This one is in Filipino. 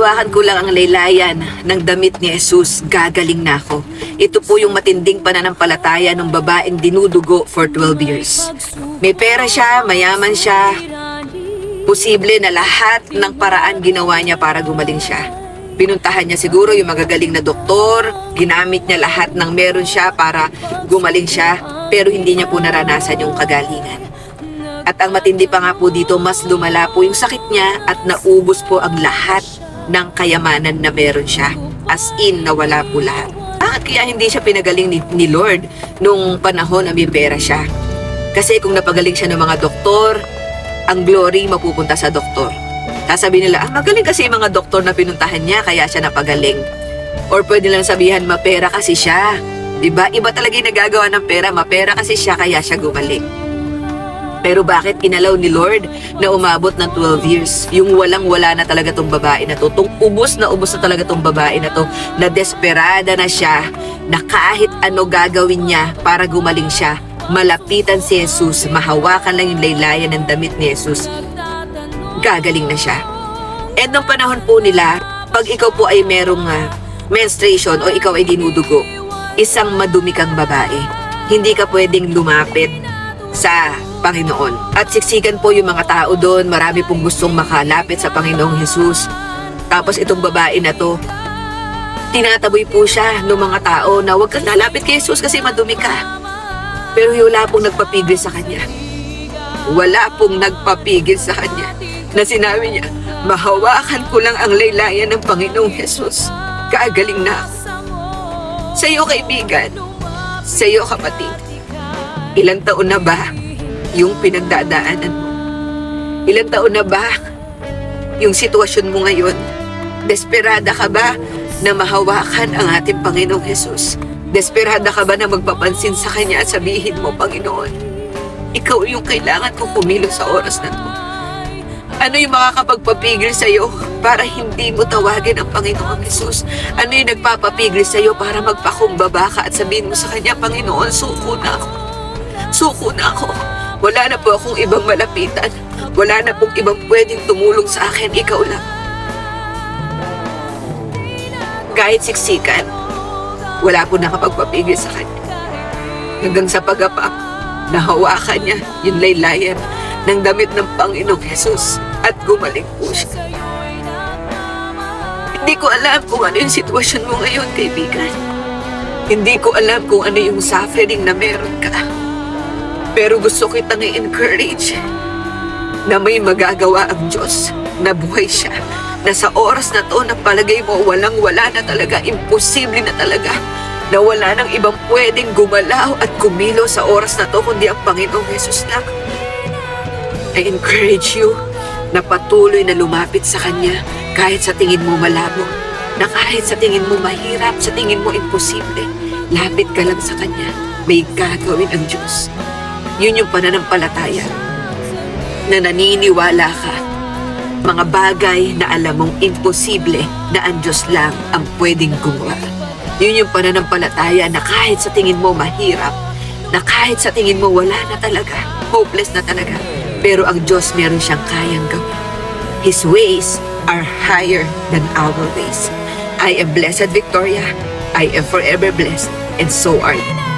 mahawakan ko lang ang laylayan ng damit ni Jesus, gagaling na ako. Ito po yung matinding pananampalataya ng babaeng dinudugo for 12 years. May pera siya, mayaman siya. Posible na lahat ng paraan ginawa niya para gumaling siya. Pinuntahan niya siguro yung magagaling na doktor, ginamit niya lahat ng meron siya para gumaling siya, pero hindi niya po naranasan yung kagalingan. At ang matindi pa nga po dito, mas lumala po yung sakit niya at naubos po ang lahat ng kayamanan na meron siya. As in, nawala po lahat. Bakit kaya hindi siya pinagaling ni Lord nung panahon na may pera siya? Kasi kung napagaling siya ng mga doktor, ang glory mapupunta sa doktor. Sasabi nila, magaling kasi yung mga doktor na pinuntahan niya, kaya siya napagaling. Or pwede lang sabihan, mapera kasi siya. Diba? Iba talaga yung nagagawa ng pera, mapera kasi siya, kaya siya gumaling. Pero bakit inalaw ni Lord na umabot ng 12 years? Yung walang-wala na talaga tong babae na to. Tung ubos na talaga tong babae na to. Na desperada na siya, na kahit ano gagawin niya para gumaling siya. Malapitan si Jesus, mahawakan lang yung laylayan ng damit ni Jesus. Gagaling na siya. And nung panahon po nila, pag ikaw po ay merong menstruation o ikaw ay dinudugo, isang madumi kang babae. Hindi ka pwedeng lumapit sa Panginoon. At siksikan po yung mga tao doon. Marami pong gustong makalapit sa Panginoong Jesus. Tapos itong babae na to, tinataboy po siya ng mga tao na huwag kang lalapit kay Jesus kasi madumi ka. Pero wala pong nagpapigil sa kanya. Wala pong nagpapigil sa kanya. Na sinabi niya, mahawakan ko lang ang laylayan ng Panginoong Jesus. Kagaling na ako. Sa iyo, kaibigan. Sa iyo, kapatid. Ilang taon na ba yung pinagdadaanan mo? Ilang taon na ba yung sitwasyon mo ngayon? Desperada ka ba na mahawakan ang ating Panginoong Jesus? Desperada ka ba na magpapansin sa Kanya at sabihin mo, Panginoon, ikaw yung kailangan kong kumilos sa oras na to. Ano yung makakapagpapigil sa iyo para hindi mo tawagin ang Panginoong Jesus? Ano yung nagpapapigil sa iyo para magpakumbaba ka at sabihin mo sa Kanya, Panginoon, suko na ako. Suko na ako. Wala na po akong ibang malapitan. Wala na pong ibang pwedeng tumulong sa akin. Ikaw lang. Kahit siksikan, wala po nakapagpapigil sa Kanya. Hanggang sa pagapak, nahawakan niya yung laylayan ng damit ng Panginoong Jesus at gumaling po siya. Hindi ko alam kung ano yung sitwasyon mo ngayon, kaibigan. Hindi ko alam kung ano yung suffering na meron ka. Pero gusto kitang i-encourage na may magagawa ang Diyos, na buhay siya, na sa oras na to na palagay mo walang-wala na talaga, imposible na talaga, na wala nang ibang pwedeng gumalaw at kumilo sa oras na to kundi ang Panginoong Jesus lang. I encourage you na patuloy na lumapit sa Kanya kahit sa tingin mo malabo, na kahit sa tingin mo mahirap, sa tingin mo imposible, lapit ka lang sa Kanya. May gagawin ang Diyos. Yun yung pananampalataya na naniniwala ka mga bagay na alam mong imposible na ang Diyos lang ang pwedeng gumawa. Yun yung pananampalataya na kahit sa tingin mo mahirap, na kahit sa tingin mo wala na talaga, hopeless na talaga, pero ang Diyos meron siyang kayang gawin. His ways are higher than our ways. I am Blessed Victoria. I am forever blessed, and so are you.